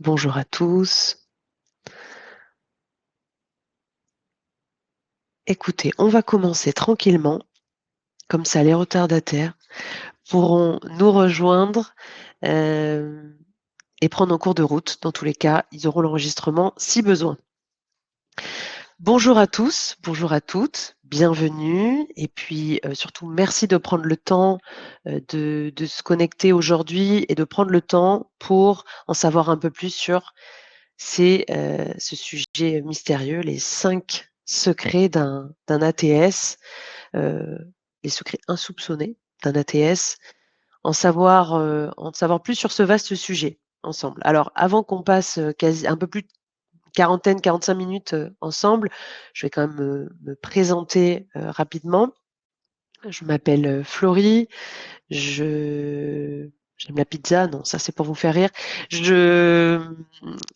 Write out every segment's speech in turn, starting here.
Bonjour à tous. Écoutez, on va commencer tranquillement, comme ça les retardataires pourront nous rejoindre et prendre en cours de route. Dans tous les cas, ils auront l'enregistrement si besoin. Bonjour à tous, bonjour à toutes, bienvenue et puis surtout merci de prendre le temps de se connecter aujourd'hui et de prendre le temps pour en savoir un peu plus sur ce sujet mystérieux, les 5 secrets d'un ATS, les secrets insoupçonnés d'un ATS, en savoir plus sur ce vaste sujet ensemble. Alors avant qu'on passe quasi un peu plus de quarantaine, 45 minutes ensemble, je vais quand même me présenter rapidement. Je m'appelle Florie, j'aime la pizza, non, ça c'est pour vous faire rire. Je,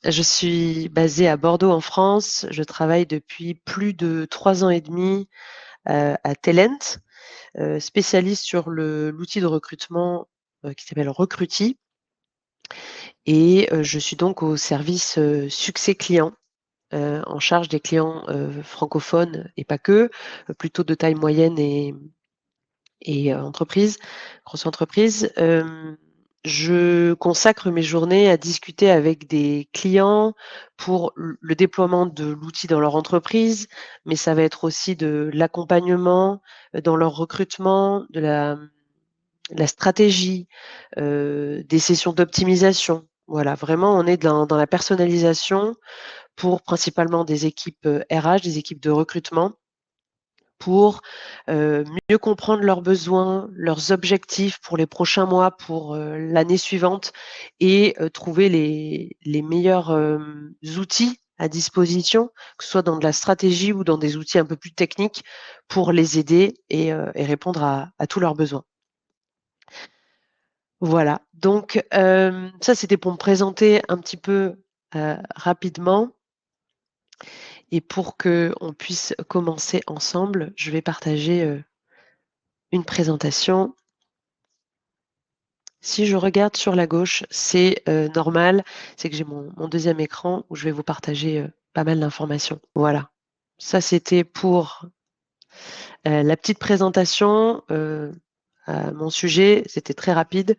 je suis basée à Bordeaux en France. Je travaille depuis plus de 3 ans et demi à Talent, spécialiste sur l'outil de recrutement qui s'appelle Recruity. Et je suis donc au service succès client, en charge des clients francophones et pas que, plutôt de taille moyenne et entreprise, grosse entreprise. Je consacre mes journées à discuter avec des clients pour le déploiement de l'outil dans leur entreprise, mais ça va être aussi de l'accompagnement dans leur recrutement, de la stratégie, des sessions d'optimisation. Voilà, vraiment, on est dans la personnalisation pour principalement des équipes RH, des équipes de recrutement, pour mieux comprendre leurs besoins, leurs objectifs pour les prochains mois, pour l'année suivante et trouver les meilleurs outils à disposition, que ce soit dans de la stratégie ou dans des outils un peu plus techniques pour les aider et répondre à tous leurs besoins. Voilà, donc ça c'était pour me présenter un petit peu rapidement. Et pour qu'on puisse commencer ensemble, je vais partager une présentation. Si je regarde sur la gauche, c'est normal, c'est que j'ai mon deuxième écran où je vais vous partager pas mal d'informations. Voilà, ça c'était pour la petite présentation. À mon sujet, c'était très rapide.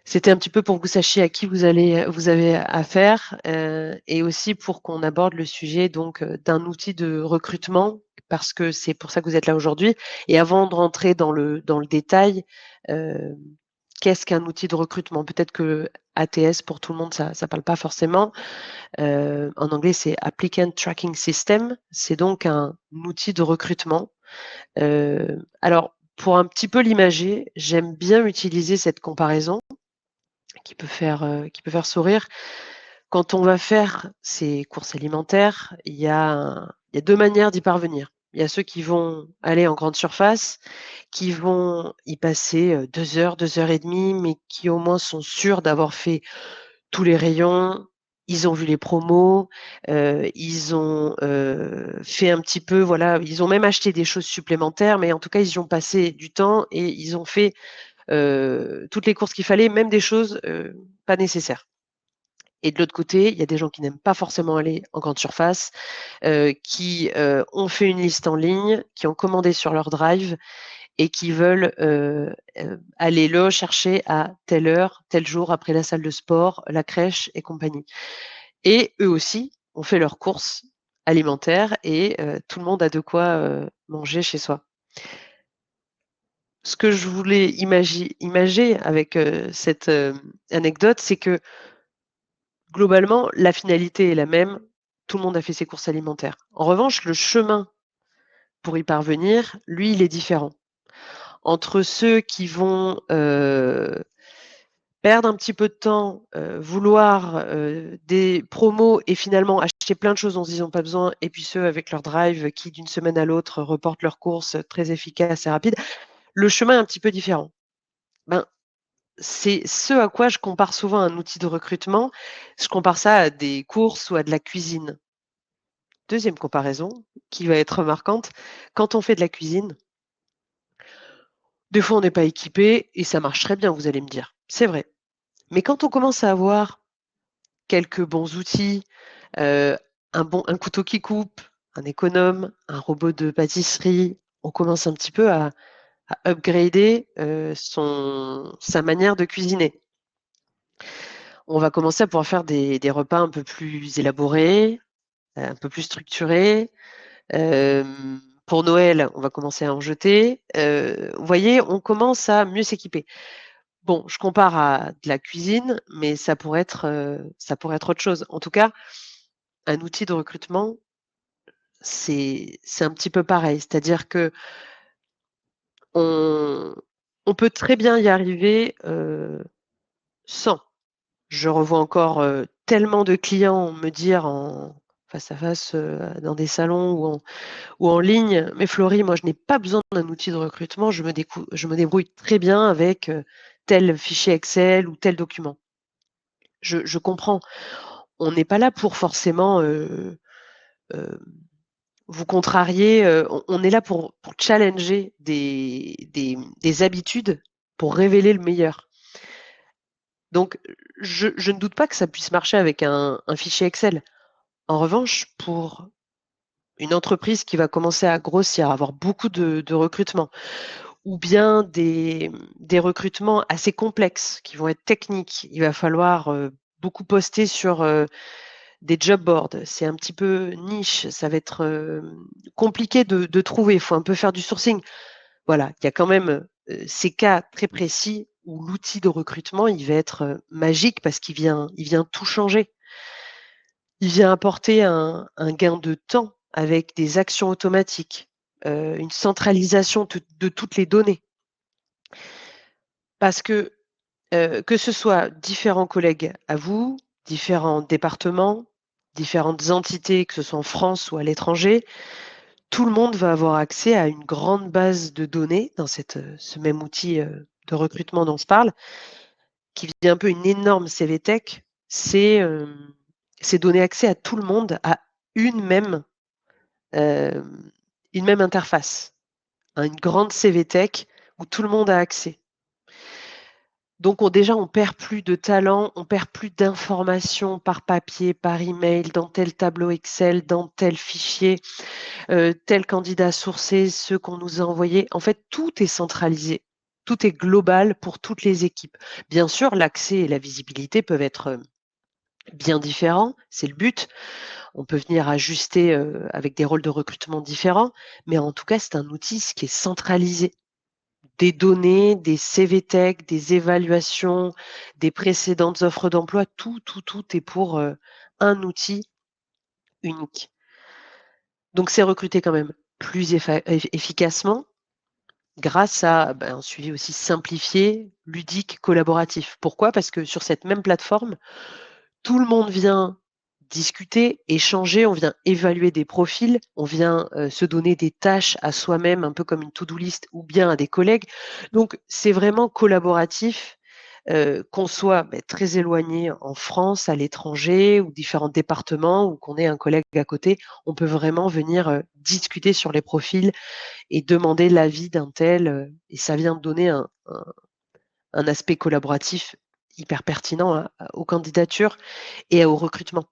C'était un petit peu pour que vous sachiez à qui vous avez affaire et aussi pour qu'on aborde le sujet donc d'un outil de recrutement parce que c'est pour ça que vous êtes là aujourd'hui. Et avant de rentrer dans le détail, euh, qu'est-ce qu'un outil de recrutement? Peut-être que ATS pour tout le monde ça parle pas forcément. En anglais c'est Applicant Tracking System. C'est donc un outil de recrutement. Alors pour un petit peu l'imager, j'aime bien utiliser cette comparaison qui peut faire sourire. Quand on va faire ses courses alimentaires, il y a 2 manières d'y parvenir. Il y a ceux qui vont aller en grande surface, qui vont y passer, 2 heures et demie, mais qui au moins sont sûrs d'avoir fait tous les rayons. Ils ont vu les promos, ils ont, fait un petit peu voilà, ils ont même acheté des choses supplémentaires, mais en tout cas, ils y ont passé du temps et ils ont fait toutes les courses qu'il fallait, même des choses pas nécessaires. Et de l'autre côté, il y a des gens qui n'aiment pas forcément aller en grande surface, qui ont fait une liste en ligne, qui ont commandé sur leur drive et qui veulent aller le chercher à telle heure, tel jour, après la salle de sport, la crèche et compagnie. Et eux aussi ont fait leurs courses alimentaires et tout le monde a de quoi manger chez soi. Ce que je voulais imager avec cette anecdote, c'est que globalement, la finalité est la même. Tout le monde a fait ses courses alimentaires. En revanche, le chemin pour y parvenir, lui, il est différent. Entre ceux qui vont perdre un petit peu de temps, vouloir des promos et finalement acheter plein de choses dont ils n'ont pas besoin, et puis ceux avec leur drive qui, d'une semaine à l'autre, reportent leurs courses très efficaces et rapides, le chemin est un petit peu différent. Ben, c'est ce à quoi je compare souvent un outil de recrutement. Je compare ça à des courses ou à de la cuisine. Deuxième comparaison qui va être marquante, quand on fait de la cuisine, des fois on n'est pas équipé et ça marche très bien, vous allez me dire. C'est vrai. Mais quand on commence à avoir quelques bons outils, un couteau qui coupe, un économe, un robot de pâtisserie, on commence un petit peu à upgrader sa manière de cuisiner. On va commencer à pouvoir faire des repas un peu plus élaborés, un peu plus structurés. Pour Noël, on va commencer à en jeter. Vous voyez, on commence à mieux s'équiper. Bon, je compare à de la cuisine, mais ça pourrait être autre chose. En tout cas, un outil de recrutement, c'est un petit peu pareil. C'est-à-dire que on peut très bien y arriver, sans. Je revois encore, tellement de clients me dire en face à face, dans des salons ou en ligne: «Mais Florie, moi je n'ai pas besoin d'un outil de recrutement, je me débrouille très bien avec, tel fichier Excel ou tel document». Je comprends. On n'est pas là pour forcément, heu, vous contrarier, on est là pour challenger des habitudes, pour révéler le meilleur. Donc je ne doute pas que ça puisse marcher avec un fichier Excel. En revanche, pour une entreprise qui va commencer à grossir, avoir beaucoup de recrutement ou bien des recrutements assez complexes qui vont être techniques, il va falloir, beaucoup poster sur, des job boards. C'est un petit peu niche, ça va être, compliqué de trouver, il faut un peu faire du sourcing. Voilà, il y a quand même, ces cas très précis où l'outil de recrutement, il va être, magique parce qu'il vient tout changer. Il vient apporter un gain de temps avec des actions automatiques, une centralisation de toutes les données. Parce que ce soit différents collègues à vous, différents départements, différentes entités, que ce soit en France ou à l'étranger, tout le monde va avoir accès à une grande base de données dans ce même outil, de recrutement dont on se parle, qui devient un peu une énorme CVTech. C'est donner accès à tout le monde à une même, hem, une même interface, à une grande CVTech où tout le monde a accès. Donc on perd plus de talent, on perd plus d'informations par papier, par email, dans tel tableau Excel, dans tel fichier, tel candidat sourcé, ceux qu'on nous a envoyés. En fait, tout est centralisé, tout est global pour toutes les équipes. Bien sûr, l'accès et la visibilité peuvent être, bien différents, c'est le but. On peut venir ajuster, avec des rôles de recrutement différents, mais en tout cas, c'est un outil qui est centralisé. Des données, des CVTech, des évaluations, des précédentes offres d'emploi, tout est pour, un outil unique. Donc c'est recruter quand même plus efficacement grâce à, un suivi aussi simplifié, ludique, collaboratif. Pourquoi? Parce que sur cette même plateforme, tout le monde vient discuter, échanger, on vient évaluer des profils, on vient, se donner des tâches à soi-même, un peu comme une to-do list ou bien à des collègues. Donc c'est vraiment collaboratif, qu'on soit, très éloigné en France, à l'étranger ou différents départements ou qu'on ait un collègue à côté. On peut vraiment venir, discuter sur les profils et demander l'avis d'un tel, et ça vient donner un aspect collaboratif hyper pertinent aux candidatures et au recrutement.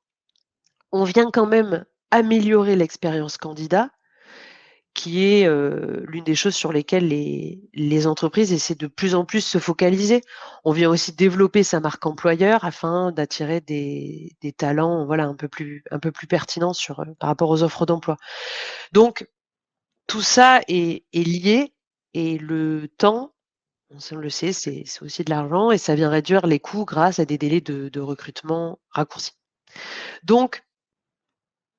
On vient quand même améliorer l'expérience candidat, qui est, l'une des choses sur lesquelles les entreprises essaient de plus en plus se focaliser. On vient aussi développer sa marque employeur afin d'attirer des talents, voilà, un peu plus pertinents sur, par rapport aux offres d'emploi. Donc tout ça est lié et le temps, on le sait, c'est aussi de l'argent et ça vient réduire les coûts grâce à des délais de recrutement raccourcis. Donc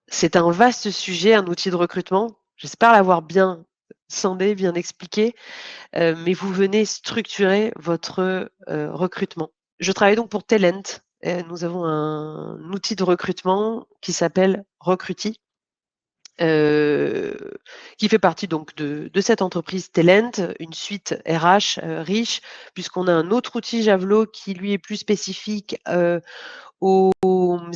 c'est un vaste sujet, un outil de recrutement. J'espère l'avoir bien scindé, bien expliqué, mais vous venez structurer votre, recrutement. Je travaille donc pour Talent. Nous avons un outil de recrutement qui s'appelle Recruity, heu, qui fait partie donc de cette entreprise Talent, une suite RH, riche, puisqu'on a un autre outil Javelot qui lui est plus spécifique, aux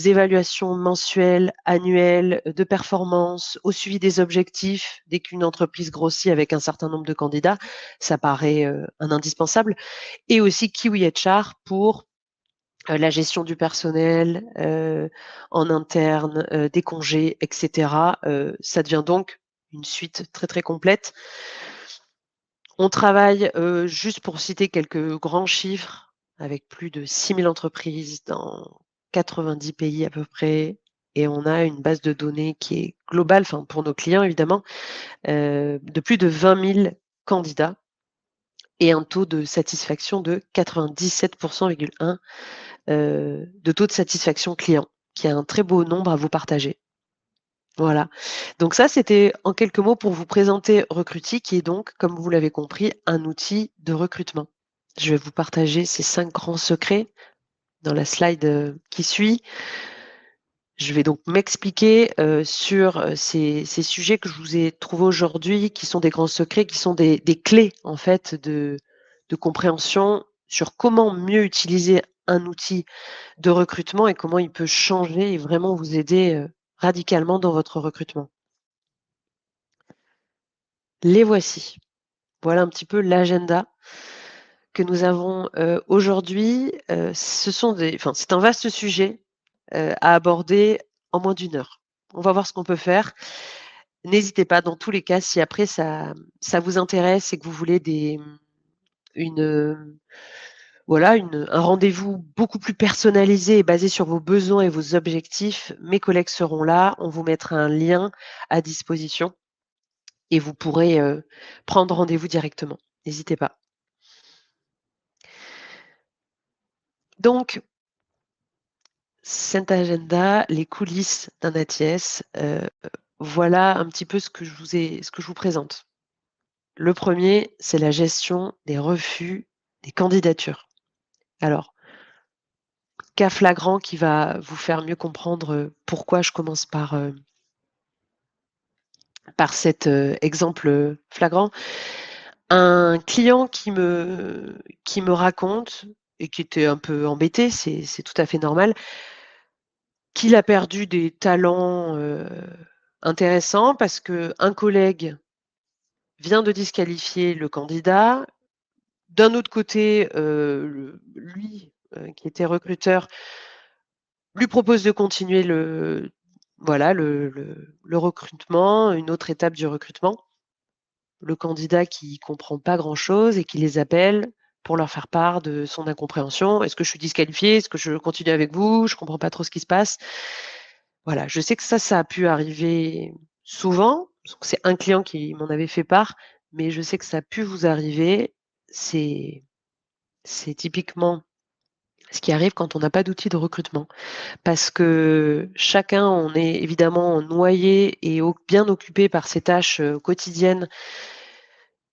évaluations mensuelles, annuelles, de performance, au suivi des objectifs. Dès qu'une entreprise grossit avec un certain nombre de candidats, ça paraît, un indispensable et aussi Kiwi HR pour la gestion du personnel, en interne, des congés et cetera. Ça devient donc une suite très, très complète. On travaille, juste pour citer quelques grands chiffres, avec plus de 6 000 entreprises dans 90 pays à peu près, et on a une base de données qui est globale, enfin pour nos clients évidemment, de plus de 20 000 candidats et un taux de satisfaction de 97,1 de taux de satisfaction client, qui est un très beau nombre à vous partager. Voilà. Donc ça, c'était en quelques mots pour vous présenter Recruity, qui est donc, comme vous l'avez compris, un outil de recrutement. Je vais vous partager ces 5 grands secrets dans la slide qui suit. Je vais donc m'expliquer sur ces sujets que je vous ai trouvés aujourd'hui, qui sont des grands secrets, qui sont des clés en fait de compréhension sur comment mieux utiliser un outil de recrutement et comment il peut changer et vraiment vous aider radicalement dans votre recrutement. Les voici. Voilà un petit peu l'agenda que nous avons aujourd'hui. C'est un vaste sujet à aborder en moins d'1 heure. On va voir ce qu'on peut faire. N'hésitez pas, dans tous les cas, si après ça vous intéresse et que vous voulez une, un rendez-vous beaucoup plus personnalisé et basé sur vos besoins et vos objectifs, mes collègues seront là. On vous mettra un lien à disposition et vous pourrez prendre rendez-vous directement. N'hésitez pas. Donc, cet agenda, les coulisses d'un ATS, voilà un petit peu ce que je vous présente. Le premier, c'est la gestion des refus des candidatures. Alors, cas flagrant qui va vous faire mieux comprendre pourquoi je commence par cet exemple flagrant. Un client qui me raconte, et qui était un peu embêté, c'est tout à fait normal, qu'il a perdu des talents intéressants parce qu'un collègue vient de disqualifier le candidat. D'un autre côté, lui, qui était recruteur, lui propose de continuer le recrutement, une autre étape du recrutement. Le candidat qui comprend pas grand-chose et qui les appelle pour leur faire part de son incompréhension. «Est-ce que je suis disqualifié? Est-ce que je continue avec vous? Je comprends pas trop ce qui se passe». Voilà, je sais que ça a pu arriver souvent. C'est un client qui m'en avait fait part, mais je sais que ça a pu vous arriver. C'est c'est typiquement ce qui arrive quand on n'a pas d'outil de recrutement. Parce que chacun, on est évidemment noyé et bien occupé par ses tâches quotidiennes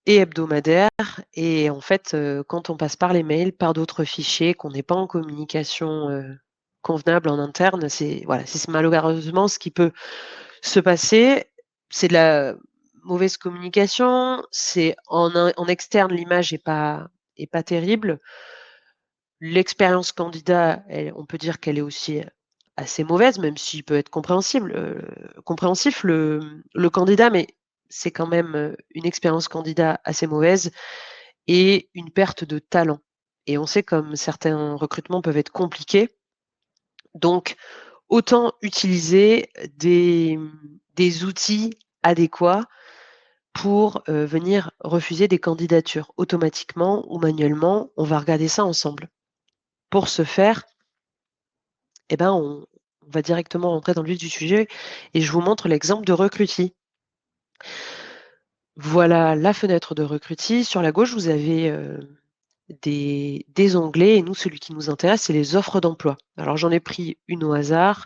et hebdomadaires. Et en fait, quand on passe par les mails, par d'autres fichiers, qu'on n'est pas en communication convenable en interne, c'est malheureusement ce qui peut se passer. C'est de la mauvaise communication, c'est en externe, l'image est pas terrible. L'expérience candidat, on peut dire qu'elle est aussi assez mauvaise, même s'il peut être compréhensif le candidat, mais c'est quand même une expérience candidat assez mauvaise et une perte de talent. Et on sait comme certains recrutements peuvent être compliqués. Donc, autant utiliser des outils adéquats pour venir refuser des candidatures automatiquement ou manuellement. On va regarder ça ensemble. Pour ce faire, on va directement rentrer dans le vif du sujet et je vous montre l'exemple de Recruity. Voilà la fenêtre de Recruity. Sur la gauche, vous avez des onglets et nous, celui qui nous intéresse, c'est les offres d'emploi. Alors j'en ai pris une au hasard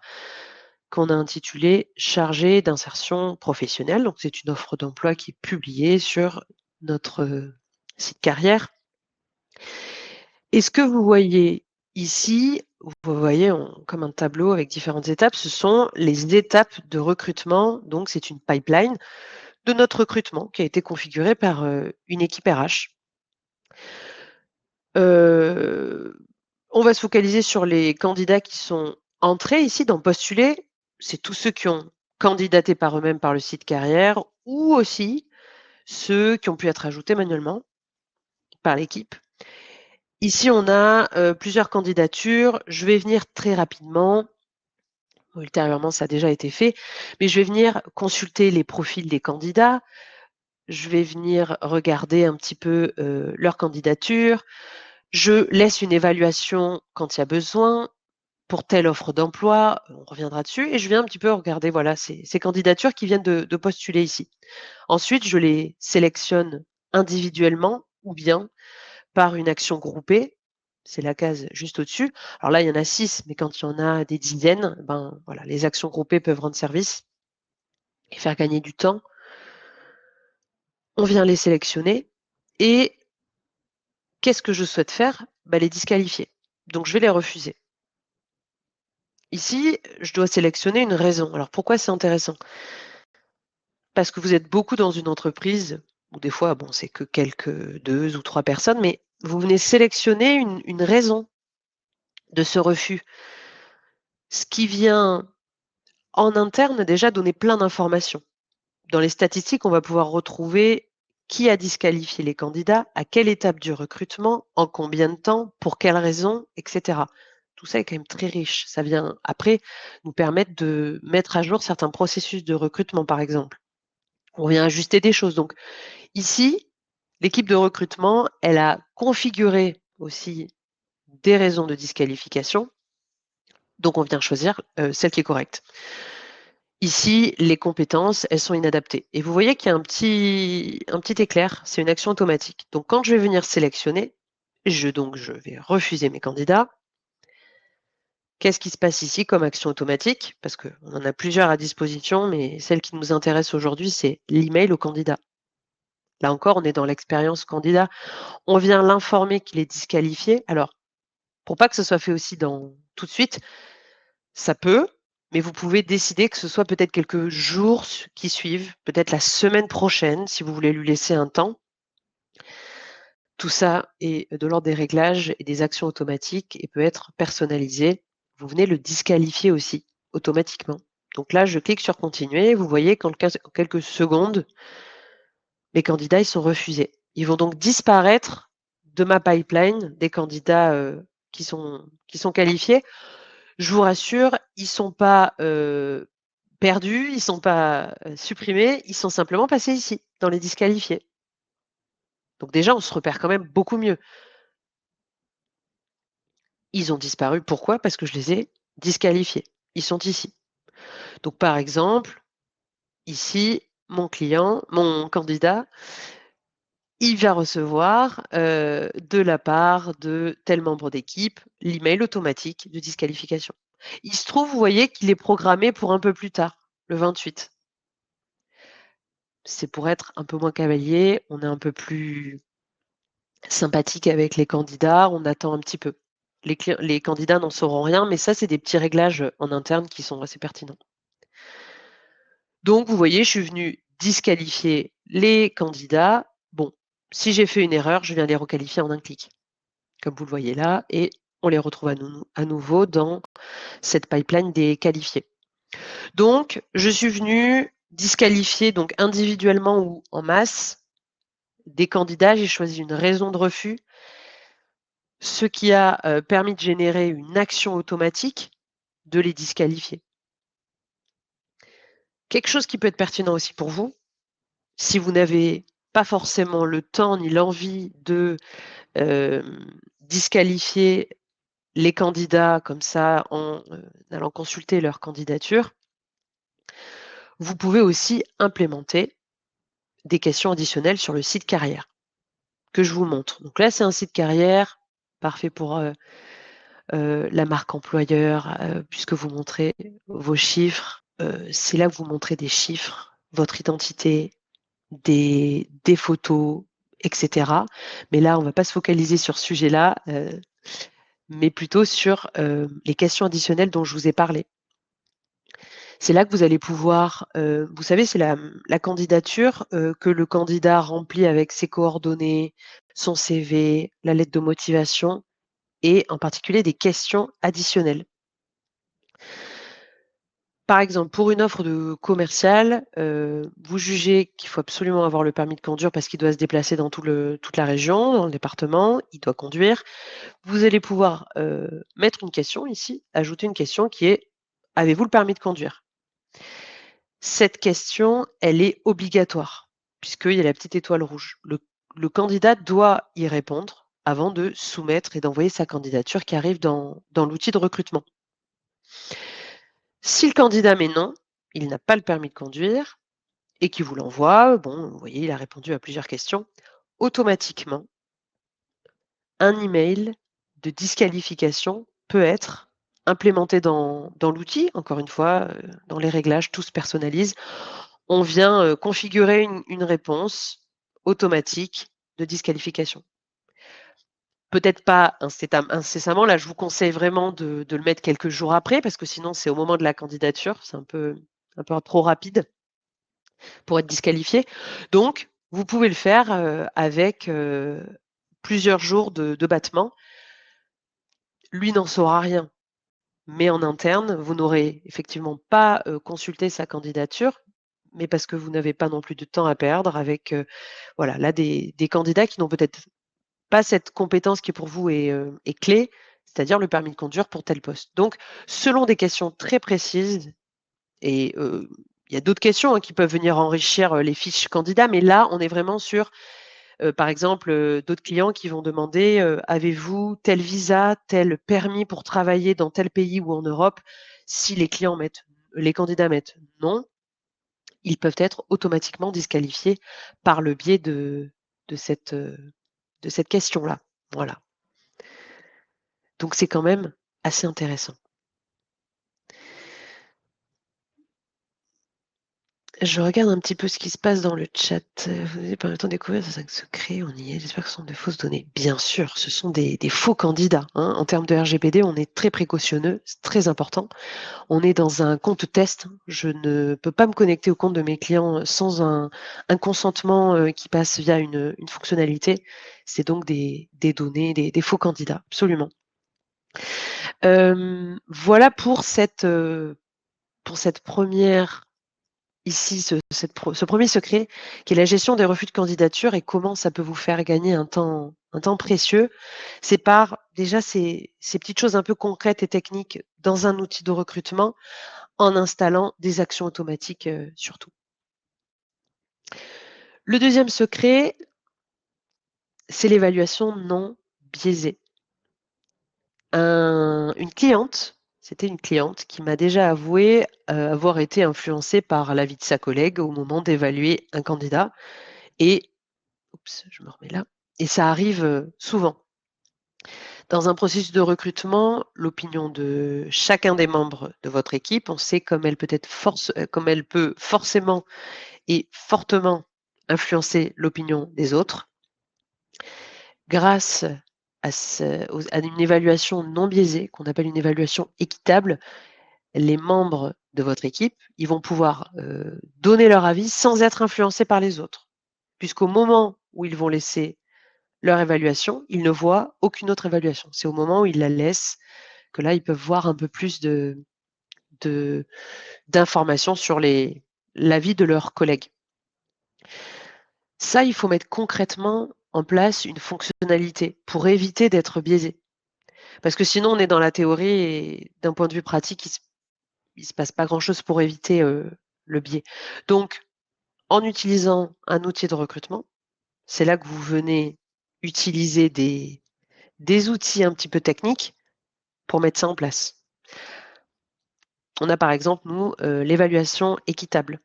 qu'on a intitulée «Chargé d'insertion professionnelle». Donc c'est une offre d'emploi qui est publiée sur notre site carrière. Et ce que vous voyez ici, vous voyez comme un tableau avec différentes étapes, ce sont les étapes de recrutement. Donc c'est une pipeline de notre recrutement qui a été configurée par une équipe RH. On va se focaliser sur les candidats qui sont entrés ici dans «Postuler». C'est tous ceux qui ont candidaté par eux-mêmes par le site carrière ou aussi ceux qui ont pu être ajoutés manuellement par l'équipe. Ici, on a plusieurs candidatures. Je vais venir très rapidement. Ultérieurement, ça a déjà été fait, mais je vais venir consulter les profils des candidats. Je vais venir regarder un petit peu leur candidature. Je laisse une évaluation quand il y a besoin pour telle offre d'emploi. On reviendra dessus et je viens un petit peu regarder voilà ces candidatures qui viennent de postuler ici. Ensuite, je les sélectionne individuellement ou bien par une action groupée. C'est la case juste au-dessus. Alors là, il y en a 6, mais quand il y en a des dizaines, ben voilà, les actions groupées peuvent rendre service et faire gagner du temps. On vient les sélectionner et qu'est-ce que je souhaite faire? Bah, les disqualifier. Donc je vais les refuser. Ici, je dois sélectionner une raison. Alors pourquoi c'est intéressant? Parce que vous êtes beaucoup dans une entreprise, ou des fois, bon, c'est que quelques 2 ou 3 personnes, mais vous venez sélectionner une raison de ce refus. Ce qui vient en interne déjà donner plein d'informations. Dans les statistiques, on va pouvoir retrouver qui a disqualifié les candidats, à quelle étape du recrutement, en combien de temps, pour quelles raisons, etc. Tout ça est quand même très riche. Ça vient après nous permettre de mettre à jour certains processus de recrutement, par exemple. On vient ajuster des choses. Donc ici, l'équipe de recrutement, elle a configuré aussi des raisons de disqualification. Donc on vient choisir celle qui est correcte. Ici, les compétences, elles sont inadaptées. Et vous voyez qu'il y a un petit éclair, c'est une action automatique. Donc quand je vais venir sélectionner, je vais refuser mes candidats. Qu'est-ce qui se passe ici comme action automatique? Parce qu'on en a plusieurs à disposition, mais celle qui nous intéresse aujourd'hui, c'est l'email au candidat. Là encore, on est dans l'expérience candidat. On vient l'informer qu'il est disqualifié. Alors, pour pas que ce soit fait aussi tout de suite, ça peut, mais vous pouvez décider que ce soit peut-être quelques jours qui suivent, peut-être la semaine prochaine, si vous voulez lui laisser un temps. Tout ça est de l'ordre des réglages et des actions automatiques et peut être personnalisé. Vous venez le disqualifier aussi automatiquement. Donc là, je clique sur continuer. Vous voyez qu'en quelques secondes, les candidats ils sont refusés. Ils vont donc disparaître de ma pipeline des candidats qui sont qualifiés. Je vous rassure, ils sont pas perdus, ils sont pas supprimés, ils sont simplement passés ici, dans les disqualifiés. Donc déjà, on se repère quand même beaucoup mieux. Ils ont disparu. Pourquoi? Parce que je les ai disqualifiés. Ils sont ici. Donc par exemple, ici, mon candidat, il va recevoir de la part de tel membre d'équipe l'email automatique de disqualification. Il se trouve, vous voyez, qu'il est programmé pour un peu plus tard, le 28. C'est pour être un peu moins cavalier, on est un peu plus sympathique avec les candidats, on attend un petit peu. Les candidats n'en sauront rien, mais ça, c'est des petits réglages en interne qui sont assez pertinents. Donc, vous voyez, je suis venue disqualifier les candidats. Bon, si j'ai fait une erreur, je viens les requalifier en un clic, comme vous le voyez là, et on les retrouve à nouveau dans cette pipeline des qualifiés. Donc, je suis venue disqualifier donc individuellement ou en masse des candidats. J'ai choisi une raison de refus, ce qui a permis de générer une action automatique de les disqualifier. Quelque chose qui peut être pertinent aussi pour vous, si vous n'avez pas forcément le temps ni l'envie de disqualifier les candidats comme ça en allant consulter leur candidature, vous pouvez aussi implémenter des questions additionnelles sur le site carrière que je vous montre. Donc là, c'est un site carrière parfait pour la marque employeur, puisque vous montrez vos chiffres. C'est là que vous montrez des chiffres, votre identité, des photos, etc. Mais là, on ne va pas se focaliser sur ce sujet-là, mais plutôt sur les questions additionnelles dont je vous ai parlé. C'est là que vous allez pouvoir, vous savez, c'est la candidature que le candidat remplit avec ses coordonnées, son CV, la lettre de motivation et en particulier des questions additionnelles. Par exemple, pour une offre de commerciale, vous jugez qu'il faut absolument avoir le permis de conduire parce qu'il doit se déplacer dans toute la région, dans le département, il doit conduire. Vous allez pouvoir, mettre une question ici, ajouter une question qui est: «Avez-vous le permis de conduire?» Cette question, elle est obligatoire, puisqu'il y a la petite étoile rouge. Le candidat doit y répondre avant de soumettre et d'envoyer sa candidature qui arrive dans l'outil de recrutement. Si le candidat met non, il n'a pas le permis de conduire et qu'il vous l'envoie, bon, vous voyez, il a répondu à plusieurs questions, automatiquement, un email de disqualification peut être implémenté dans l'outil. Encore une fois, dans les réglages, tout se personnalise. On vient, configurer une réponse automatique de disqualification. Peut-être pas incessamment, là je vous conseille vraiment de le mettre quelques jours après parce que sinon c'est au moment de la candidature, c'est un peu trop rapide pour être disqualifié. Donc vous pouvez le faire, avec, plusieurs jours de battement. Lui n'en saura rien, mais en interne, vous n'aurez effectivement pas, consulté sa candidature, mais parce que vous n'avez pas non plus de temps à perdre avec, voilà, là des candidats qui n'ont peut-être pas cette compétence qui pour vous est clé, c'est-à-dire le permis de conduire pour tel poste. Donc selon des questions très précises et il y a d'autres questions, hein, qui peuvent venir enrichir, les fiches candidats, mais là, on est vraiment sur, par exemple, d'autres clients qui vont demander, «Avez-vous tel visa, tel permis pour travailler dans tel pays ou en Europe?» Si les candidats mettent «non», ils peuvent être automatiquement disqualifiés par le biais de cette, heu, de cette question-là. Voilà. Donc c'est quand même assez intéressant. Je regarde un petit peu ce qui se passe dans le chat. Vous avez par le temps découvert ces 5 secrets, on y est. J'espère que ce sont de fausses données. Bien sûr, ce sont des faux candidats, hein. En termes de RGPD, on est très précautionneux, c'est très important. On est dans un compte test. Je ne peux pas me connecter au compte de mes clients sans un consentement, qui passe via une fonctionnalité. C'est donc des données, des faux candidats, absolument. Voilà pour cette première ici, ce premier secret qui est la gestion des refus de candidature et comment ça peut vous faire gagner un temps précieux. C'est par déjà ces petites choses un peu concrètes et techniques dans un outil de recrutement en installant des actions automatiques, surtout. Le deuxième secret, c'est l'évaluation non biaisée. C'était une cliente qui m'a déjà avoué, avoir été influencée par l'avis de sa collègue au moment d'évaluer un candidat et oups, je me remets là et ça arrive, souvent. Dans un processus de recrutement, l'opinion de chacun des membres de votre équipe, on sait comme elle peut forcément et fortement influencer l'opinion des autres. Grâce à une évaluation non biaisée, qu'on appelle une évaluation équitable, les membres de votre équipe, ils vont pouvoir, donner leur avis sans être influencés par les autres. Puisqu'au moment où ils vont laisser leur évaluation, ils ne voient aucune autre évaluation. C'est au moment où ils la laissent que là, ils peuvent voir un peu plus de d'informations sur l'avis de leurs collègues. Ça, il faut mettre concrètement en place une fonctionnalité pour éviter d'être biaisé. Parce que sinon, on est dans la théorie et d'un point de vue pratique, il se passe pas grand-chose pour éviter, le biais. Donc, en utilisant un outil de recrutement, c'est là que vous venez utiliser des outils un petit peu techniques pour mettre ça en place. On a par exemple, nous, l'évaluation équitable.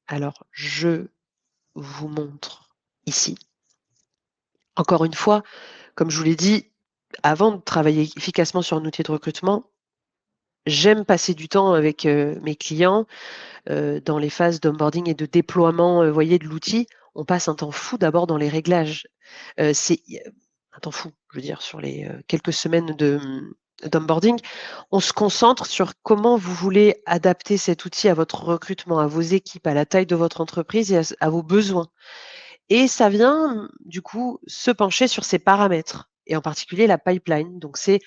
Alors, je vous montre ici. Encore une fois, comme je vous l'ai dit, avant de travailler efficacement sur un outil de recrutement, j'aime passer du temps avec, mes clients, dans les phases d'onboarding et de déploiement, voyez, de l'outil. On passe un temps fou d'abord dans les réglages. C'est un temps fou, je veux dire, sur les, quelques semaines d'onboarding. On se concentre sur comment vous voulez adapter cet outil à votre recrutement, à vos équipes, à la taille de votre entreprise et à vos besoins. Et ça vient, du coup, se pencher sur ces paramètres et en particulier la pipeline. Donc c'est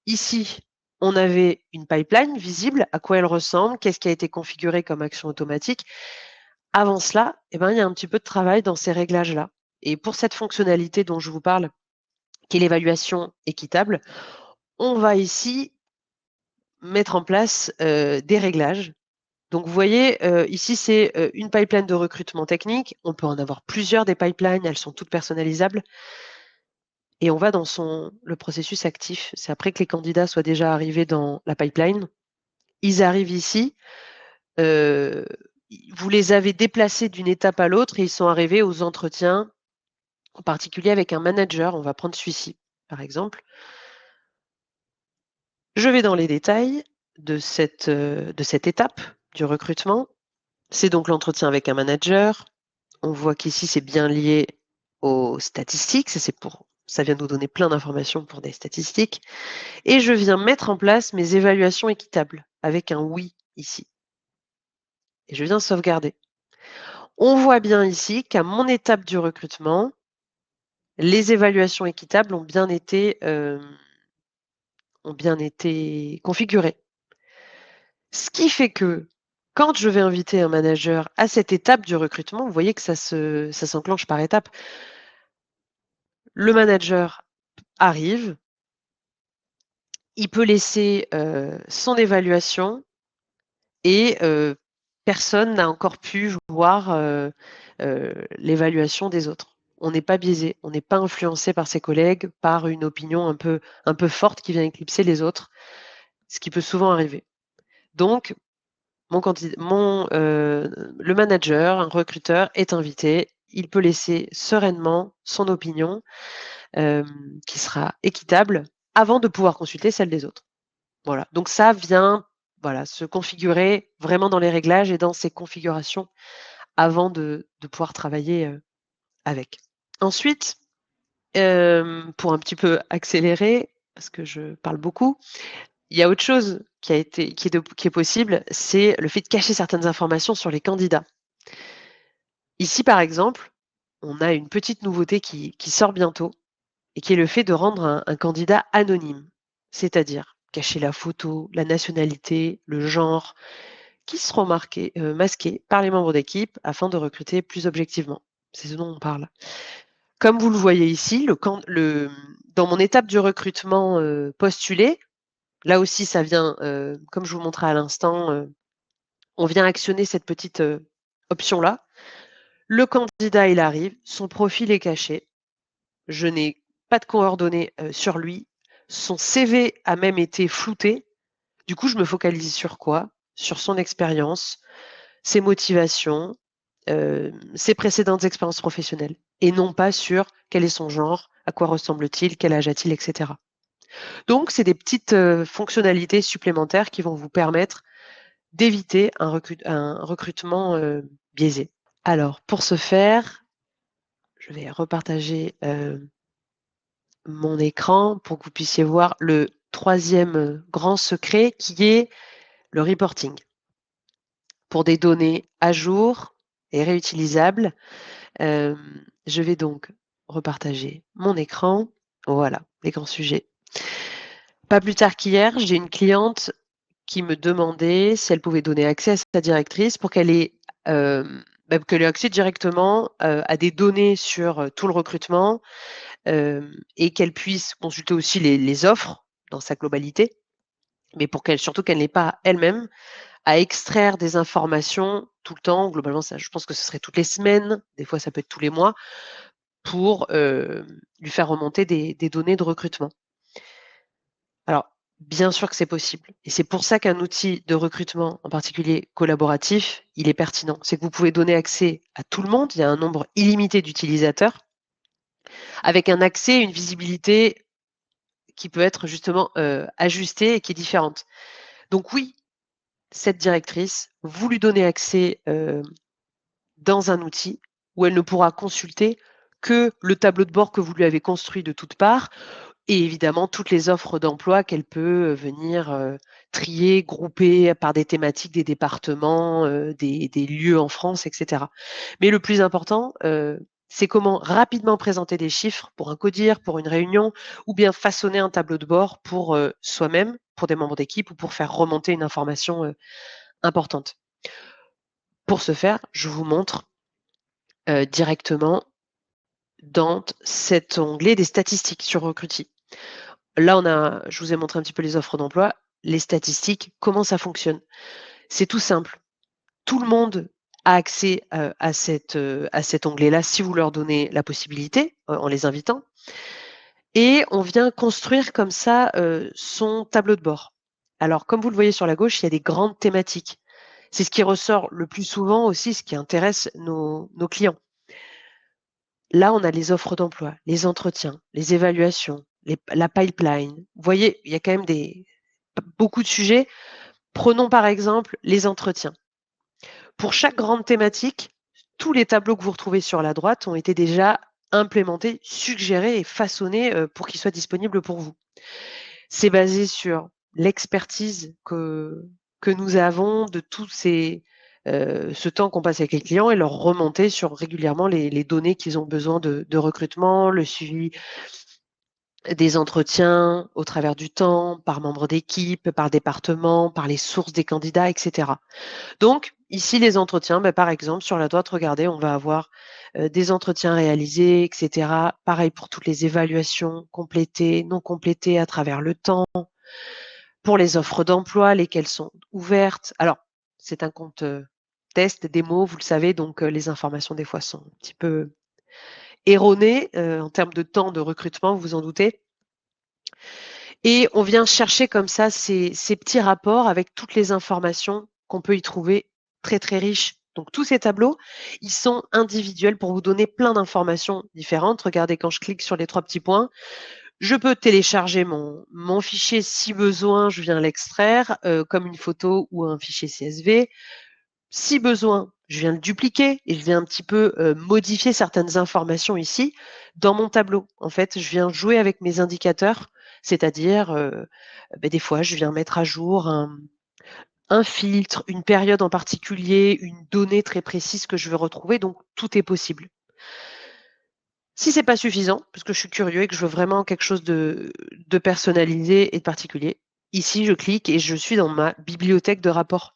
ici, on avait une pipeline visible, à quoi elle ressemble, qu'est-ce qui a été configuré comme action automatique. Avant cela, il y a un petit peu de travail dans ces réglages-là. Et pour cette fonctionnalité dont je vous parle, qui est l'évaluation équitable, on va ici mettre en place des réglages. Donc vous voyez, ici c'est une pipeline de recrutement technique. On peut en avoir plusieurs des pipelines, elles sont toutes personnalisables. Et on va dans le processus actif. C'est après que les candidats soient déjà arrivés dans la pipeline. Ils arrivent ici. Vous les avez déplacés d'une étape à l'autre et ils sont arrivés aux entretiens, en particulier avec un manager. On va prendre celui-ci, par exemple. Je vais dans les détails de cette étape du recrutement. C'est donc l'entretien avec un manager. On voit qu'ici, c'est bien lié aux statistiques. Ça vient nous donner plein d'informations pour des statistiques. Et je viens mettre en place mes évaluations équitables avec un oui ici. Et je viens sauvegarder. On voit bien ici qu'à mon étape du recrutement, les évaluations équitables ont bien été configurées. Ce qui fait que quand je vais inviter un manager à cette étape du recrutement, vous voyez que ça s'enclenche par étapes. Le manager arrive, il peut laisser son évaluation et personne n'a encore pu voir l'évaluation des autres. On n'est pas biaisé, on n'est pas influencé par ses collègues, par une opinion un peu forte qui vient éclipser les autres, ce qui peut souvent arriver. Donc, le manager, un recruteur est invité, il peut laisser sereinement son opinion qui sera équitable avant de pouvoir consulter celle des autres. Voilà. Donc ça vient se configurer vraiment dans les réglages et dans ces configurations avant de pouvoir travailler avec. Ensuite, pour un petit peu accélérer, parce que je parle beaucoup, il y a autre chose qui est possible, c'est le fait de cacher certaines informations sur les candidats. Ici, par exemple, on a une petite nouveauté qui sort bientôt et qui est le fait de rendre un candidat anonyme, c'est-à-dire cacher la photo, la nationalité, le genre, qui seront masqués par les membres d'équipe afin de recruter plus objectivement. C'est ce dont on parle. Comme vous le voyez ici, dans mon étape du recrutement postulé, là aussi ça vient, comme je vous montrais à l'instant, on vient actionner cette petite option-là. Le candidat, il arrive, son profil est caché, je n'ai pas de coordonnées sur lui, son CV a même été flouté. Du coup, je me focalise sur quoi? Sur son expérience, ses motivations, ses précédentes expériences professionnelles, et non pas sur quel est son genre, à quoi ressemble-t-il, quel âge a-t-il, etc. Donc, c'est des petites fonctionnalités supplémentaires qui vont vous permettre d'éviter un recrutement biaisé. Alors, pour ce faire, je vais repartager mon écran pour que vous puissiez voir le troisième grand secret qui est le reporting. Pour des données à jour et réutilisables, je vais donc repartager mon écran. Voilà, l'écran sujet. Pas plus tard qu'hier, j'ai une cliente qui me demandait si elle pouvait donner accès à sa directrice pour qu'elle ait accès directement à des données sur tout le recrutement et qu'elle puisse consulter aussi les offres dans sa globalité, mais surtout qu'elle n'ait pas elle-même à extraire des informations tout le temps. Globalement, ça, je pense que ce serait toutes les semaines, des fois ça peut être tous les mois, pour lui faire remonter des données de recrutement. Alors, bien sûr que c'est possible. Et c'est pour ça qu'un outil de recrutement, en particulier collaboratif, il est pertinent. C'est que vous pouvez donner accès à tout le monde. Il y a un nombre illimité d'utilisateurs avec un accès, une visibilité qui peut être justement ajustée et qui est différente. Donc oui, cette directrice, vous lui donnez accès dans un outil où elle ne pourra consulter que le tableau de bord que vous lui avez construit de toutes parts et évidemment toutes les offres d'emploi qu'elle peut venir trier, grouper par des thématiques, des départements, des lieux en France, etc. Mais le plus important, C'est comment rapidement présenter des chiffres pour un codir, pour une réunion, ou bien façonner un tableau de bord pour soi-même, pour des membres d'équipe ou pour faire remonter une information importante. Pour ce faire, je vous montre directement dans cet onglet des statistiques sur Recruity. Là, je vous ai montré un petit peu les offres d'emploi, les statistiques, comment ça fonctionne. C'est tout simple. Tout le monde a accès à cet onglet-là si vous leur donnez la possibilité, en les invitant. Et on vient construire comme ça son tableau de bord. Alors, comme vous le voyez sur la gauche, il y a des grandes thématiques. C'est ce qui ressort le plus souvent aussi, ce qui intéresse nos clients. Là, on a les offres d'emploi, les entretiens, les évaluations, la pipeline. Vous voyez, il y a quand même beaucoup de sujets. Prenons par exemple les entretiens. Pour chaque grande thématique, tous les tableaux que vous retrouvez sur la droite ont été déjà implémentés, suggérés et façonnés pour qu'ils soient disponibles pour vous. C'est basé sur l'expertise que nous avons de tous ce temps qu'on passe avec les clients et leur remonter sur régulièrement les données qu'ils ont besoin de recrutement, le suivi des entretiens au travers du temps, par membre d'équipe, par département, par les sources des candidats, etc. Donc, ici, les entretiens, par exemple, sur la droite, regardez, on va avoir des entretiens réalisés, etc. Pareil pour toutes les évaluations complétées, non complétées à travers le temps. Pour les offres d'emploi, lesquelles sont ouvertes. Alors, c'est un compte test, démo, vous le savez, donc les informations des fois sont un petit peu erronées en termes de temps de recrutement, vous vous en doutez. Et on vient chercher comme ça ces petits rapports avec toutes les informations qu'on peut y trouver très, très riches. Donc tous ces tableaux, ils sont individuels pour vous donner plein d'informations différentes. Regardez, quand je clique sur les 3 petits points, je peux télécharger mon fichier si besoin, je viens l'extraire comme une photo ou un fichier CSV. Si besoin, je viens le dupliquer et je viens un petit peu modifier certaines informations ici dans mon tableau. En fait, je viens jouer avec mes indicateurs, c'est-à-dire des fois, je viens mettre à jour un filtre, une période en particulier, une donnée très précise que je veux retrouver, donc tout est possible. Si c'est pas suffisant, parce que je suis curieux et que je veux vraiment quelque chose de personnalisé et de particulier, ici je clique et je suis dans ma bibliothèque de rapports.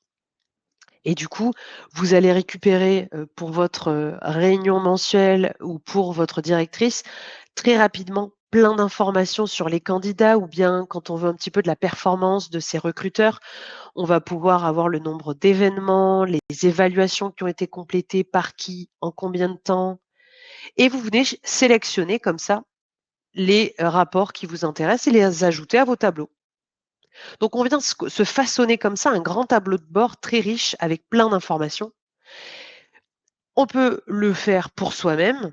Et du coup, vous allez récupérer pour votre réunion mensuelle ou pour votre directrice très rapidement plein d'informations sur les candidats ou bien quand on veut un petit peu de la performance de ces recruteurs, on va pouvoir avoir le nombre d'événements, les évaluations qui ont été complétées par qui, en combien de temps. Et vous venez sélectionner comme ça les rapports qui vous intéressent et les ajouter à vos tableaux. Donc on vient se façonner comme ça un grand tableau de bord très riche avec plein d'informations. On peut le faire pour soi-même,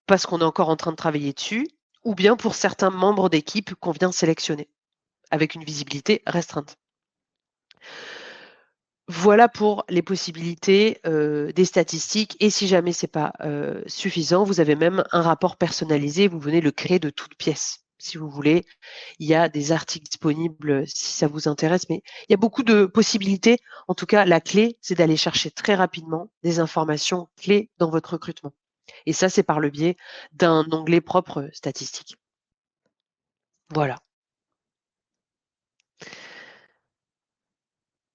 parce qu'on est encore en train de travailler dessus, ou bien pour certains membres d'équipe qu'on vient sélectionner, avec une visibilité restreinte. Voilà pour les possibilités des statistiques et si jamais c'est pas suffisant, vous avez même un rapport personnalisé, vous venez le créer de toutes pièces, si vous voulez. Il y a des articles disponibles si ça vous intéresse, mais il y a beaucoup de possibilités. En tout cas, la clé, c'est d'aller chercher très rapidement des informations clés dans votre recrutement. Et ça, c'est par le biais d'un onglet propre statistique. Voilà.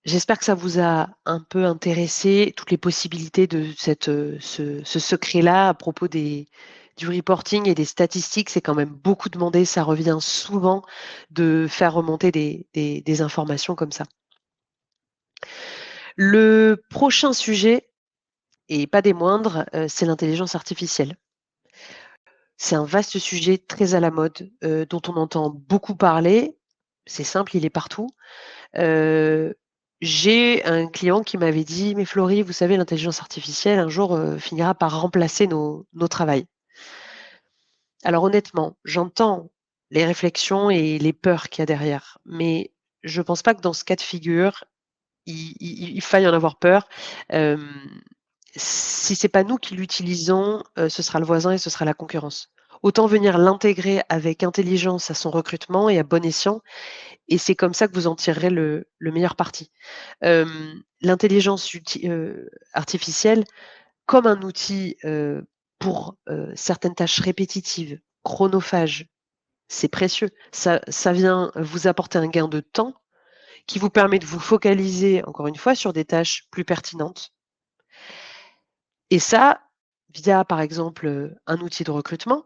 J'espère que ça vous a un peu intéressé, toutes les possibilités de ce secret-là à propos du reporting et des statistiques. C'est quand même beaucoup demandé, ça revient souvent de faire remonter des informations comme ça. Le prochain sujet, et pas des moindres, c'est l'intelligence artificielle. C'est un vaste sujet très à la mode, dont on entend beaucoup parler. C'est simple, il est partout. J'ai un client qui m'avait dit: «Mais Florie, vous savez, l'intelligence artificielle, un jour, finira par remplacer nos travails». Alors honnêtement, j'entends les réflexions et les peurs qu'il y a derrière, mais je pense pas que dans ce cas de figure, il faille en avoir peur. Hem, Si c'est pas nous qui l'utilisons, ce sera le voisin et ce sera la concurrence. Autant venir l'intégrer avec intelligence à son recrutement et à bon escient et c'est comme ça que vous en tirerez le meilleur parti. L'intelligence artificielle comme un outil, pour certaines tâches répétitives, chronophages, c'est précieux. Ça vient vous apporter un gain de temps qui vous permet de vous focaliser, encore une fois, sur des tâches plus pertinentes. Et ça, via, par exemple, un outil de recrutement,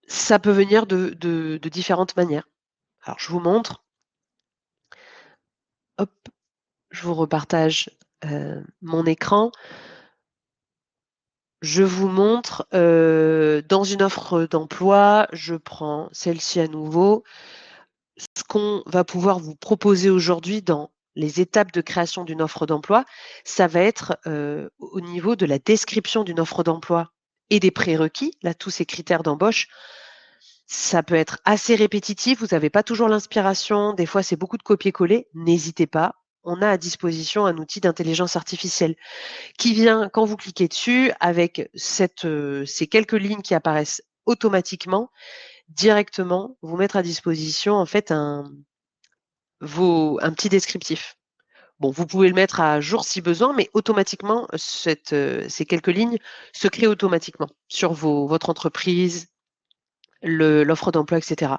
ça peut venir de différentes manières. Alors je vous montre. Hop, je vous repartage, mon écran. Je vous montre, dans une offre d'emploi, je prends celle-ci à nouveau. Ce qu'on va pouvoir vous proposer aujourd'hui dans les étapes de création d'une offre d'emploi, ça va être, au niveau de la description d'une offre d'emploi et des prérequis, là, tous ces critères d'embauche. Ça peut être assez répétitif, vous n'avez pas toujours l'inspiration, des fois c'est beaucoup de copier-coller. N'hésitez pas, on a à disposition un outil d'intelligence artificielle qui vient, quand vous cliquez dessus, avec ces quelques lignes qui apparaissent automatiquement, directement vous mettre à disposition en fait un petit descriptif. Bon, vous pouvez le mettre à jour si besoin, mais automatiquement, ces quelques lignes se créent automatiquement sur votre entreprise, l'offre d'emploi, etc.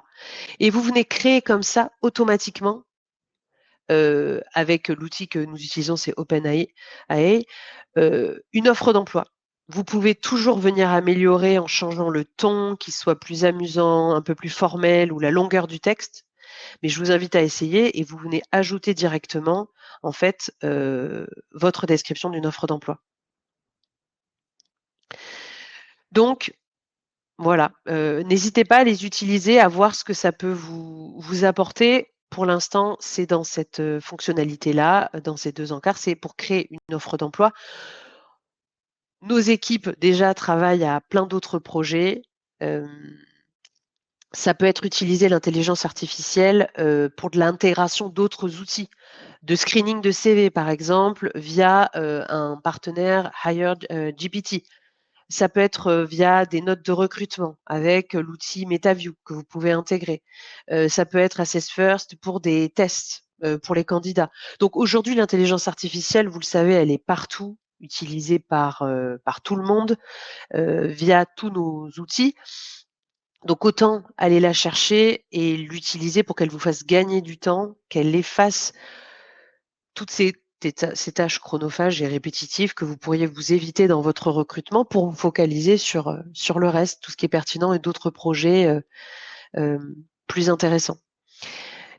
Et vous venez créer comme ça automatiquement, avec l'outil que nous utilisons, c'est OpenAI, une offre d'emploi. Vous pouvez toujours venir améliorer en changeant le ton, qu'il soit plus amusant, un peu plus formel ou la longueur du texte. Mais je vous invite à essayer et vous venez ajouter directement, en fait, votre description d'une offre d'emploi. Donc, voilà, n'hésitez pas à les utiliser, à voir ce que ça peut vous apporter. Pour l'instant, c'est dans cette fonctionnalité-là, dans ces 2 encarts, c'est pour créer une offre d'emploi. Nos équipes, déjà, travaillent à plein d'autres projets. Ça peut être utilisé, l'intelligence artificielle, pour de l'intégration d'autres outils, de screening de CV, par exemple, via, un partenaire HiredGPT. Ça peut être, via des notes de recrutement avec, l'outil MetaView que vous pouvez intégrer. Ça peut être Assess First pour des tests, pour les candidats. Donc aujourd'hui, l'intelligence artificielle, vous le savez, elle est partout, utilisée par tout le monde, via tous nos outils. Donc autant aller la chercher et l'utiliser pour qu'elle vous fasse gagner du temps, qu'elle efface toutes ces tâches chronophages et répétitives que vous pourriez vous éviter dans votre recrutement pour vous focaliser sur le reste, tout ce qui est pertinent et d'autres projets, plus intéressants.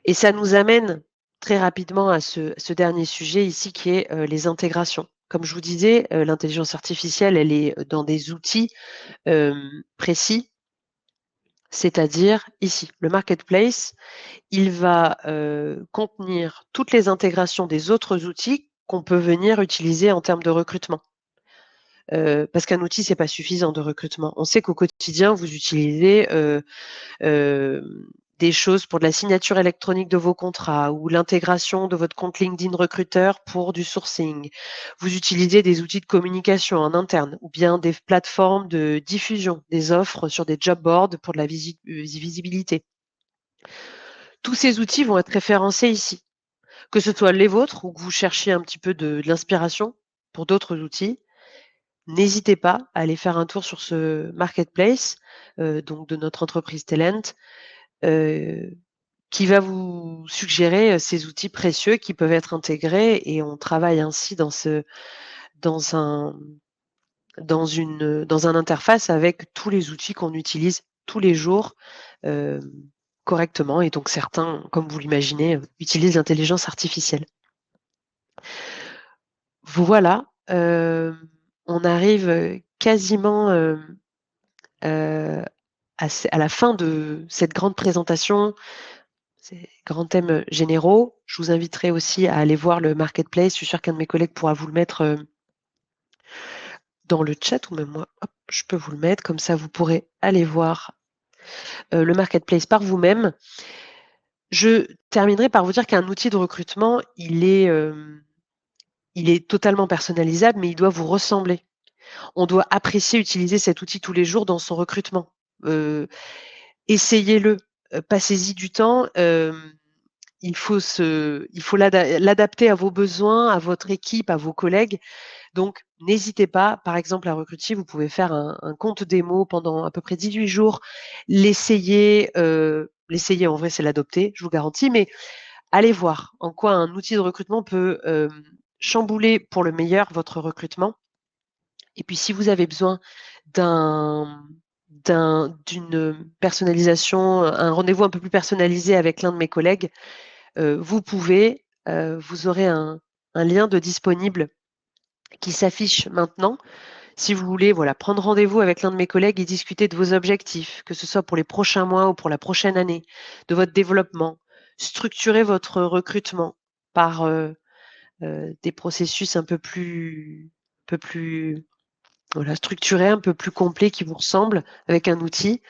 Et ça nous amène très rapidement à ce dernier sujet ici qui est, les intégrations. Comme je vous disais, l'intelligence artificielle, elle est dans des outils, précis, c'est-à-dire ici, le marketplace, il va, contenir toutes les intégrations des autres outils qu'on peut venir utiliser en termes de recrutement. Parce qu'un outil, c'est pas suffisant de recrutement. On sait qu'au quotidien, vous utilisez, des choses pour de la signature électronique de vos contrats ou l'intégration de votre compte LinkedIn recruteur pour du sourcing. Vous utilisez des outils de communication en interne ou bien des plateformes de diffusion des offres sur des job boards pour de la visibilité. Tous ces outils vont être référencés ici, que ce soit les vôtres ou que vous cherchiez un petit peu de l'inspiration pour d'autres outils. N'hésitez pas à aller faire un tour sur ce marketplace, donc de notre entreprise Talent, heu, qui va vous suggérer, ces outils précieux qui peuvent être intégrés et on travaille ainsi dans un dans un interface avec tous les outils qu'on utilise tous les jours, hem, correctement et donc certains, comme vous l'imaginez, utilisent l'intelligence artificielle. Voilà, on arrive, quasiment, à la fin de cette grande présentation, ces grands thèmes généraux. Je vous inviterai aussi à aller voir le marketplace. Je suis sûre qu'un de mes collègues pourra vous le mettre, dans le chat ou même moi, hop, je peux vous le mettre, comme ça vous pourrez aller voir, le marketplace par vous-même. Je terminerai par vous dire qu'un outil de recrutement, il est totalement personnalisable, mais il doit vous ressembler. On doit apprécier utiliser cet outil tous les jours dans son recrutement. Heu, Essayez-le, passez-y du temps, il faut l'adapter à vos besoins, à votre équipe, à vos collègues. Donc, n'hésitez pas, par exemple, à Recruiting, vous pouvez faire un compte démo pendant à peu près 18 jours, l'essayer, en vrai, c'est l'adopter, je vous garantis, mais allez voir en quoi un outil de recrutement peut chambouler pour le meilleur votre recrutement. Et puis, si vous avez besoin d'une personnalisation, un rendez-vous un peu plus personnalisé avec l'un de mes collègues, vous aurez un lien de disponible qui s'affiche maintenant. Si vous voulez, voilà, prendre rendez-vous avec l'un de mes collègues et discuter de vos objectifs, que ce soit pour les prochains mois ou pour la prochaine année, de votre développement, structurer votre recrutement par des processus un peu plus voilà, structurés, un peu plus complets qui vous ressemblent avec un outil,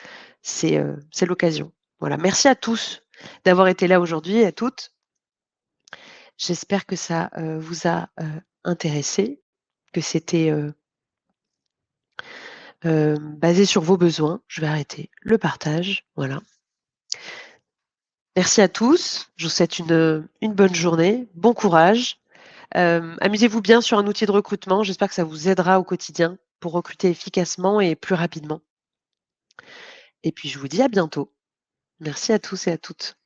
c'est l'occasion. Voilà, merci à tous d'avoir été là aujourd'hui, à toutes. J'espère que ça vous a intéressé, que c'était basé sur vos besoins. Je vais arrêter le partage. Voilà. Merci à tous. Je vous souhaite une bonne journée. Bon courage. Amusez-vous bien sur un outil de recrutement. J'espère que ça vous aidera au quotidien pour recruter efficacement et plus rapidement. Et puis, je vous dis à bientôt. Merci à tous et à toutes.